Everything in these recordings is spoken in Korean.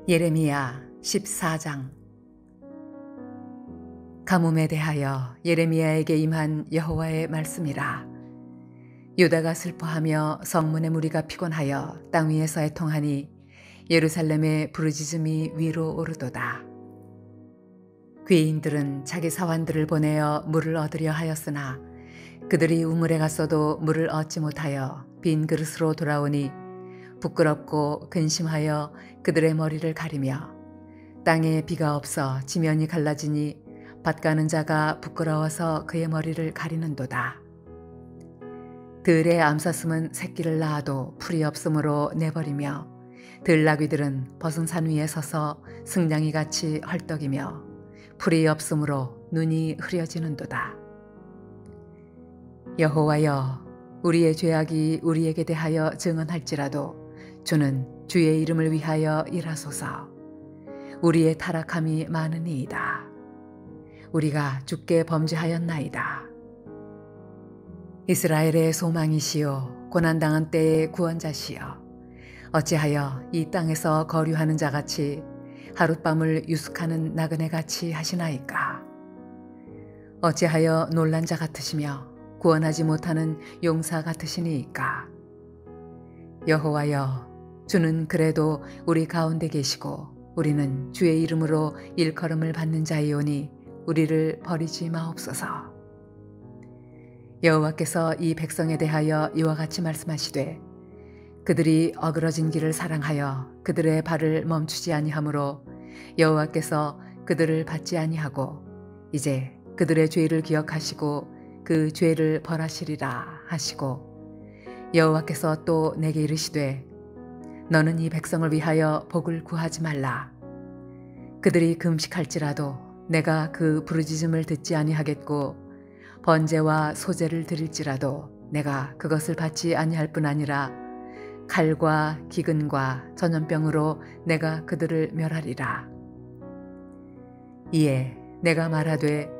예레미야 14장. 가뭄에 대하여 예레미야에게 임한 여호와의 말씀이라. 유다가 슬퍼하며 성문의 무리가 피곤하여 땅 위에서 애통하니 예루살렘의 부르짖음이 위로 오르도다. 귀인들은 자기 사환들을 보내어 물을 얻으려 하였으나 그들이 우물에 갔어도 물을 얻지 못하여 빈 그릇으로 돌아오니 부끄럽고 근심하여 그들의 머리를 가리며 땅에 비가 없어 지면이 갈라지니 밭 가는 자가 부끄러워서 그의 머리를 가리는도다. 들의 암사슴은 새끼를 낳아도 풀이 없으므로 내버리며 들나귀들은 벗은 산 위에 서서 승냥이같이 헐떡이며 풀이 없으므로 눈이 흐려지는도다. 여호와여, 우리의 죄악이 우리에게 대하여 증언할지라도 주는 주의 이름을 위하여 일하소서. 우리의 타락함이 많으니이다. 우리가 주께 범죄하였나이다. 이스라엘의 소망이시요 고난당한 때의 구원자시여, 어찌하여 이 땅에서 거류하는 자같이 하룻밤을 유숙하는 나그네같이 하시나이까. 어찌하여 놀란 자 같으시며 구원하지 못하는 용사 같으시니이까. 여호와여, 주는 그래도 우리 가운데 계시고 우리는 주의 이름으로 일컬음을 받는 자이오니 우리를 버리지 마옵소서. 여호와께서 이 백성에 대하여 이와 같이 말씀하시되, 그들이 어그러진 길을 사랑하여 그들의 발을 멈추지 아니하므로 여호와께서 그들을 받지 아니하고 이제 그들의 죄를 기억하시고 그 죄를 벌하시리라 하시고, 여호와께서 또 내게 이르시되, 너는 이 백성을 위하여 복을 구하지 말라. 그들이 금식할지라도 내가 그 부르짖음을 듣지 아니하겠고 번제와 소제를 드릴지라도 내가 그것을 받지 아니할 뿐 아니라 칼과 기근과 전염병으로 내가 그들을 멸하리라. 이에 내가 말하되,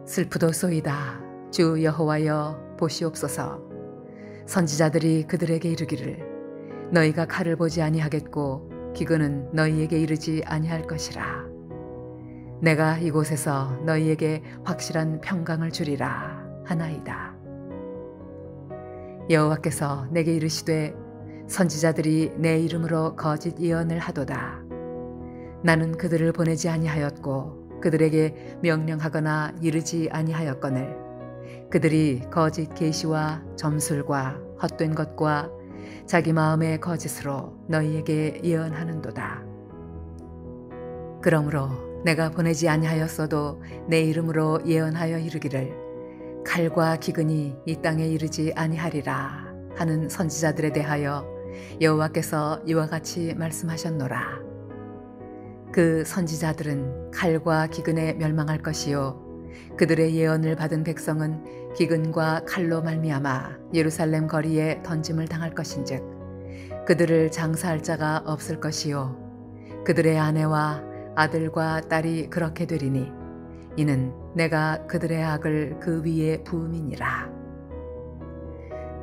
슬프도소이다. 주 여호와여, 보시옵소서. 선지자들이 그들에게 이르기를, 너희가 칼을 보지 아니하겠고 기근은 너희에게 이르지 아니할 것이라. 내가 이곳에서 너희에게 확실한 평강을 주리라 하나이다. 여호와께서 내게 이르시되, 선지자들이 내 이름으로 거짓 예언을 하도다. 나는 그들을 보내지 아니하였고 그들에게 명령하거나 이르지 아니하였거늘 그들이 거짓 계시와 점술과 헛된 것과 자기 마음의 거짓으로 너희에게 예언하는도다. 그러므로 내가 보내지 아니하였어도 내 이름으로 예언하여 이르기를, 칼과 기근이 이 땅에 이르지 아니하리라 하는 선지자들에 대하여 여호와께서 이와 같이 말씀하셨노라. 그 선지자들은 칼과 기근에 멸망할 것이요 그들의 예언을 받은 백성은 기근과 칼로 말미암아 예루살렘 거리에 던짐을 당할 것인즉 그들을 장사할 자가 없을 것이요 그들의 아내와 아들과 딸이 그렇게 되리니 이는 내가 그들의 악을 그 위에 부음이니라.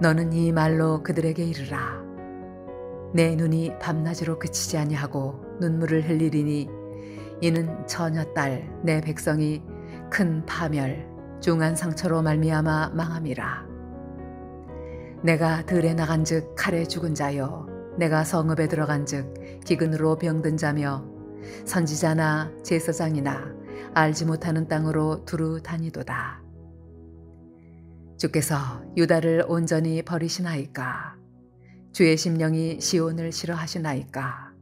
너는 이 말로 그들에게 이르라. 내 눈이 밤낮으로 그치지 아니하고 눈물을 흘리리니 이는 처녀딸 내 백성이 큰 파멸 중한 상처로 말미암아 망함이라. 내가 들에 나간즉 칼에 죽은 자요 내가 성읍에 들어간즉 기근으로 병든 자며 선지자나 제사장이나 알지 못하는 땅으로 두루 다니도다. 주께서 유다를 온전히 버리시나이까. 주의 심령이 시온을 싫어하시나이까.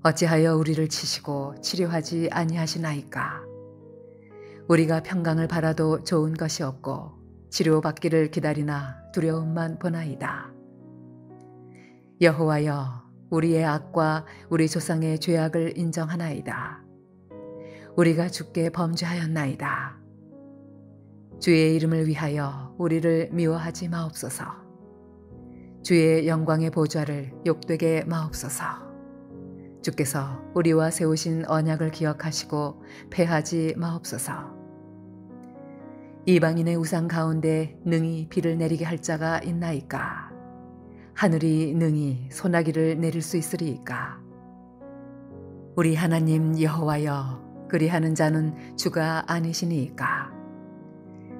어찌하여 우리를 치시고 치료하지 아니하시나이까. 우리가 평강을 바라도 좋은 것이 없고 치료받기를 기다리나 두려움만 보나이다. 여호와여, 우리의 악과 우리 조상의 죄악을 인정하나이다. 우리가 주께 범죄하였나이다. 주의 이름을 위하여 우리를 미워하지 마옵소서. 주의 영광의 보좌를 욕되게 마옵소서. 주께서 우리와 세우신 언약을 기억하시고 패하지 마옵소서. 이방인의 우상 가운데 능히 비를 내리게 할 자가 있나이까. 하늘이 능히 소나기를 내릴 수 있으리이까. 우리 하나님 여호와여, 그리하는 자는 주가 아니시니까.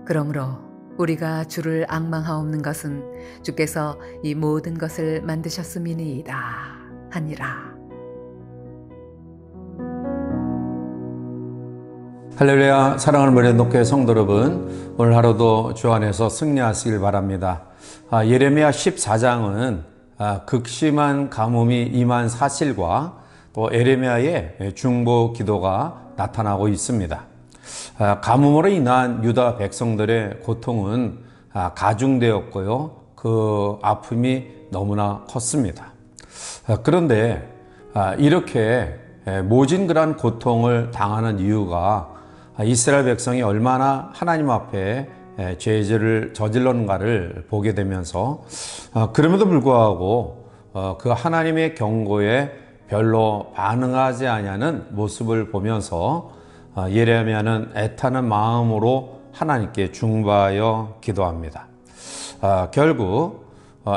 그러므로 우리가 주를 앙망하옵는 것은 주께서 이 모든 것을 만드셨음이니이다 하니라. 할렐루야. 사랑하는 모래녹교회 성도 여러분, 오늘 하루도 주 안에서 승리하시길 바랍니다. 예레미야 14장은 극심한 가뭄이 임한 사실과 또 예레미야의 중보 기도가 나타나고 있습니다. 가뭄으로 인한 유다 백성들의 고통은 가중되었고요. 그 아픔이 너무나 컸습니다. 그런데 이렇게 모진 그런 고통을 당하는 이유가 이스라엘 백성이 얼마나 하나님 앞에 죄를 저질렀는가를 보게 되면서 그럼에도 불구하고 그 하나님의 경고에 별로 반응하지 아니하는 모습을 보면서 예레미야는 애타는 마음으로 하나님께 중보하여 기도합니다. 결국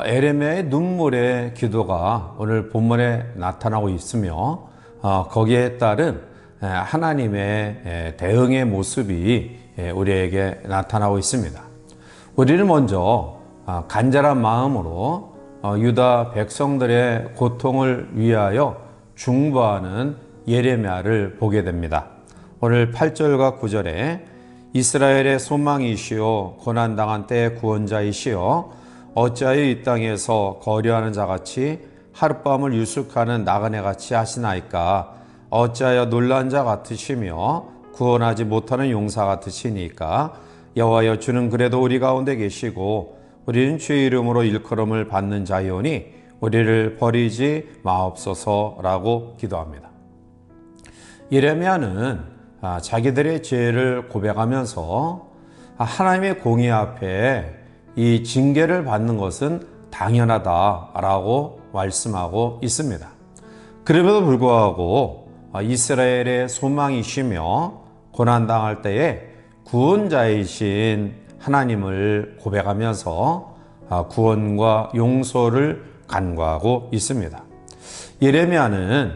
예레미야의 눈물의 기도가 오늘 본문에 나타나고 있으며 거기에 따른 하나님의 대응의 모습이 우리에게 나타나고 있습니다. 우리는 먼저 간절한 마음으로 유다 백성들의 고통을 위하여 중보하는 예레미야를 보게 됩니다. 오늘 8절과 9절에 이스라엘의 소망이시오 고난당한 때의 구원자이시오 어찌하여 이 땅에서 거류하는 자같이 하룻밤을 유숙하는 나그네같이 하시나이까 어찌하여 놀란 자 같으시며 구원하지 못하는 용사 같으시니까 여호와여 주는 그래도 우리 가운데 계시고 우리는 주의 이름으로 일컬음을 받는 자이오니 우리를 버리지 마옵소서라고 기도합니다. 예레미야는 자기들의 죄를 고백하면서 하나님의 공의 앞에 이 징계를 받는 것은 당연하다라고 말씀하고 있습니다. 그럼에도 불구하고 이스라엘의 소망이시며 고난당할 때에 구원자이신 하나님을 고백하면서 구원과 용서를 간구하고 있습니다. 예레미야는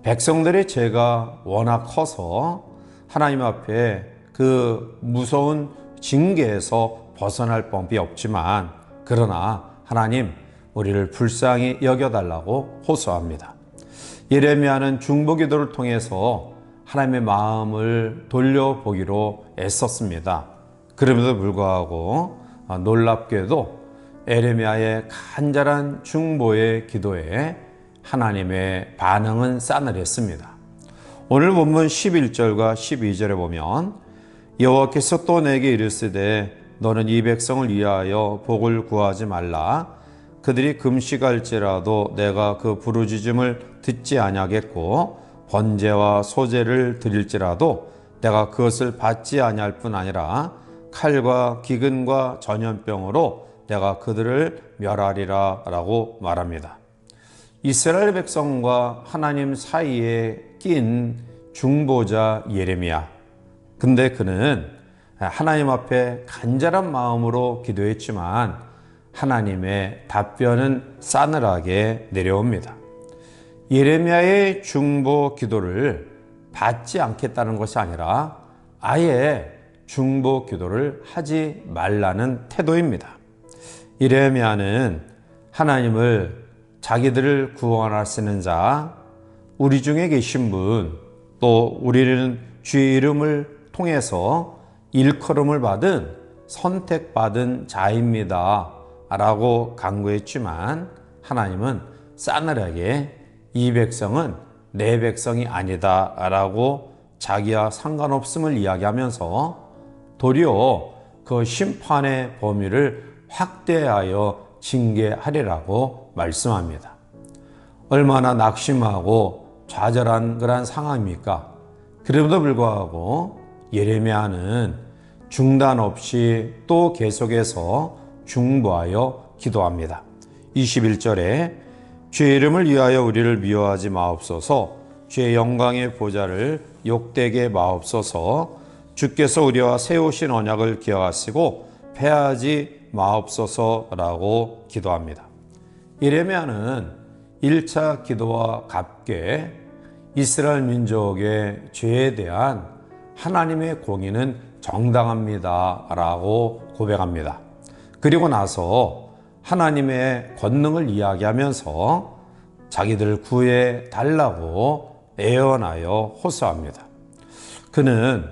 백성들의 죄가 워낙 커서 하나님 앞에 그 무서운 징계에서 벗어날 법이 없지만 그러나 하나님 우리를 불쌍히 여겨달라고 호소합니다. 예레미야는 중보기도를 통해서 하나님의 마음을 돌려보기로 애썼습니다. 그럼에도 불구하고 놀랍게도 예레미야의 간절한 중보의 기도에 하나님의 반응은 싸늘했습니다. 오늘 본문 11절과 12절에 보면 여호와께서 또 내게 이르시되 너는 이 백성을 위하여 복을 구하지 말라. 그들이 금식할지라도 내가 그 부르짖음을 듣지 아니하겠고 번제와 소제를 드릴지라도 내가 그것을 받지 아니할 뿐 아니라 칼과 기근과 전염병으로 내가 그들을 멸하리라 라고 말합니다. 이스라엘 백성과 하나님 사이에 낀 중보자 예레미야. 근데 그는 하나님 앞에 간절한 마음으로 기도했지만 하나님의 답변은 싸늘하게 내려옵니다. 예레미야의 중보 기도를 받지 않겠다는 것이 아니라 아예 중보 기도를 하지 말라는 태도입니다. 예레미야는 하나님을 자기들을 구원하시는 자, 우리 중에 계신 분, 또 우리는 주의 이름을 통해서 일컬음을 받은 선택받은 자입니다 라고 간구했지만 하나님은 싸늘하게 이 백성은 내 백성이 아니다 라고 자기와 상관없음을 이야기하면서 도리어 그 심판의 범위를 확대하여 징계하리라고 말씀합니다. 얼마나 낙심하고 좌절한 그런 상황입니까? 그럼에도 불구하고 예레미야는 중단 없이 또 계속해서 중보하여 기도합니다. 21절에 주의 이름을 위하여 우리를 미워하지 마옵소서 주의 영광의 보좌를 욕되게 마옵소서 주께서 우리와 세우신 언약을 기억하시고 패하지 마옵소서라고 기도합니다. 예레미야는 1차 기도와 같게 이스라엘 민족의 죄에 대한 하나님의 공의는 정당합니다 라고 고백합니다. 그리고 나서 하나님의 권능을 이야기하면서 자기들을 구해 달라고 애원하여 호소합니다. 그는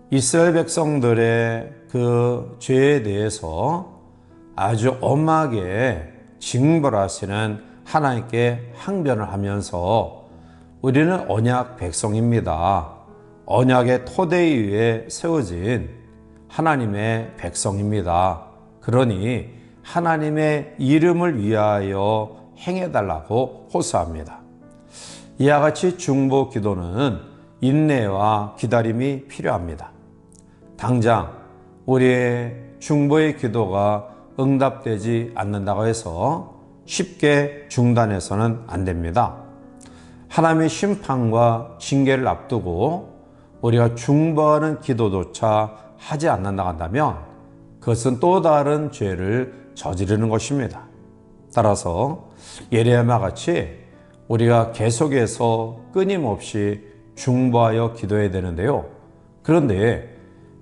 이스라엘 백성들의 그 죄에 대해서 아주 엄하게 징벌하시는 하나님께 항변을 하면서 우리는 언약 백성입니다. 언약의 토대 위에 세워진 하나님의 백성입니다. 그러니 하나님의 이름을 위하여 행해달라고 호소합니다. 이와 같이 중보 기도는 인내와 기다림이 필요합니다. 당장 우리의 중보의 기도가 응답되지 않는다고 해서 쉽게 중단해서는 안 됩니다. 하나님의 심판과 징계를 앞두고 우리가 중보하는 기도조차 하지 않는다고 한다면 그것은 또 다른 죄를 저지르는 것입니다. 따라서 예레미야 같이 우리가 계속해서 끊임없이 중보하여 기도해야 되는데요. 그런데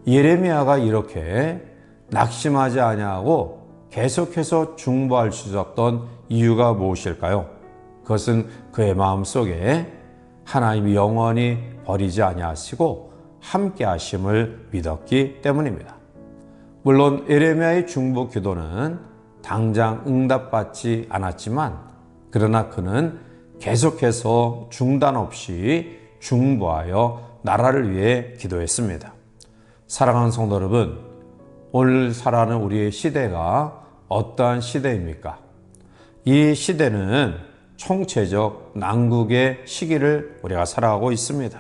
예레미야가 이렇게 낙심하지 아니하고 계속해서 중보할 수 있었던 이유가 무엇일까요? 그것은 그의 마음속에 하나님이 영원히 버리지 아니하시고 함께 하심을 믿었기 때문입니다. 물론 예레미야의 중보 기도는 당장 응답받지 않았지만 그러나 그는 계속해서 중단 없이 중보하여 나라를 위해 기도했습니다. 사랑하는 성도 여러분, 오늘 살아가는 우리의 시대가 어떠한 시대입니까? 이 시대는 총체적 난국의 시기를 우리가 살아가고 있습니다.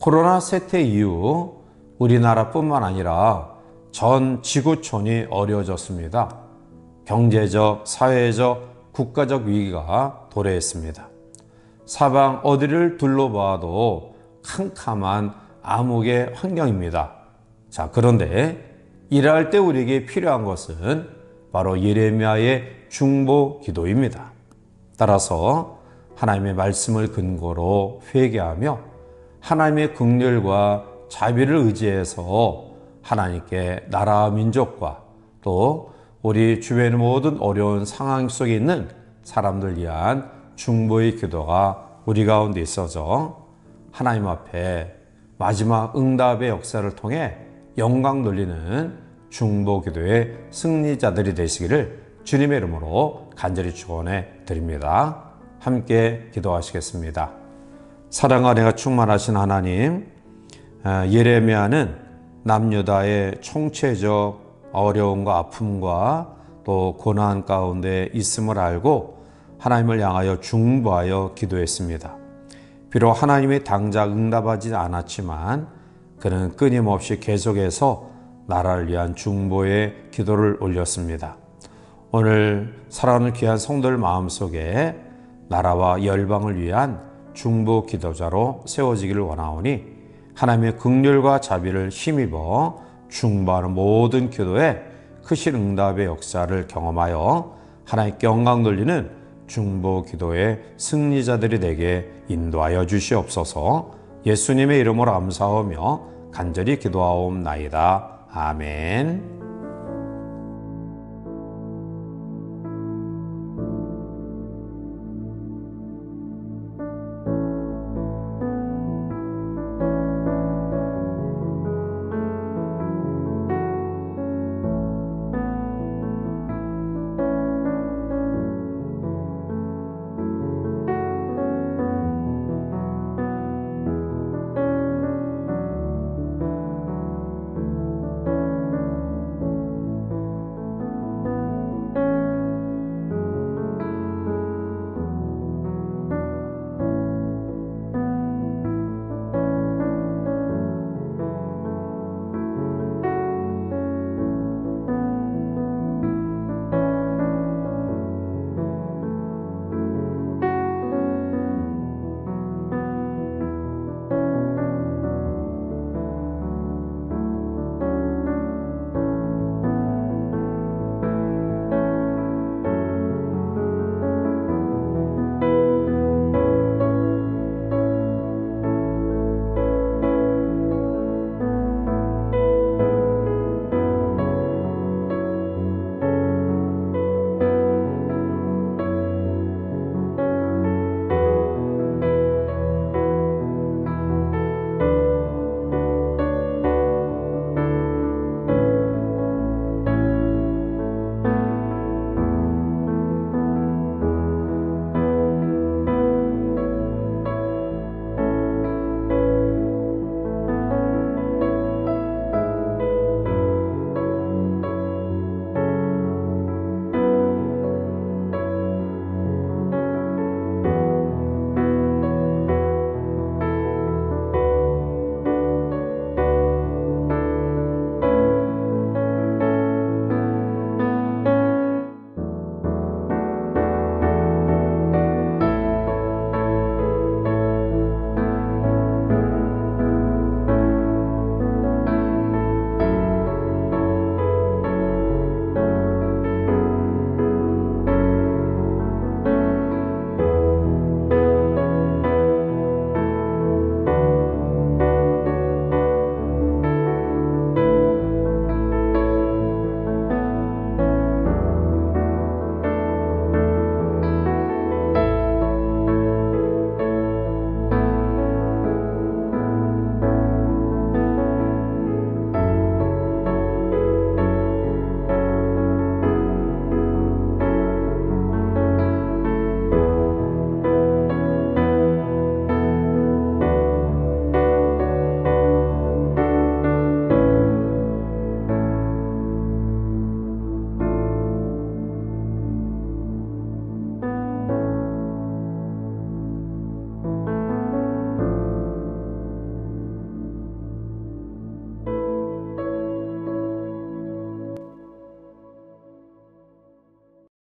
코로나 사태 이후 우리나라뿐만 아니라 전 지구촌이 어려워졌습니다. 경제적, 사회적, 국가적 위기가 도래했습니다. 사방 어디를 둘러봐도 캄캄한 암흑의 환경입니다. 자, 그런데 일할 때 우리에게 필요한 것은 바로 예레미야의 중보 기도입니다. 따라서 하나님의 말씀을 근거로 회개하며 하나님의 긍휼과 자비를 의지해서 하나님께 나라와 민족과 또 우리 주변의 모든 어려운 상황 속에 있는 사람들 위한 중보의 기도가 우리 가운데 있어서 하나님 앞에 마지막 응답의 역사를 통해 영광 돌리는 중보 기도의 승리자들이 되시기를 주님의 이름으로 간절히 축원해 드립니다. 함께 기도하시겠습니다. 사랑과 은혜가 충만하신 하나님, 예레미야는 남유다의 총체적 어려움과 아픔과 또 고난 가운데 있음을 알고 하나님을 향하여 중보하여 기도했습니다. 비록 하나님이 당장 응답하지 않았지만 그는 끊임없이 계속해서 나라를 위한 중보의 기도를 올렸습니다. 오늘 사랑하는 귀한 성도들 마음속에 나라와 열방을 위한 중보 기도자로 세워지기를 원하오니 하나님의 긍휼과 자비를 힘입어 중보하는 모든 기도에 크신 응답의 역사를 경험하여 하나님께 영광 돌리는 중보 기도의 승리자들이 되게 인도하여 주시옵소서. 예수님의 이름으로 감사하며 간절히 기도하옵나이다. 아멘.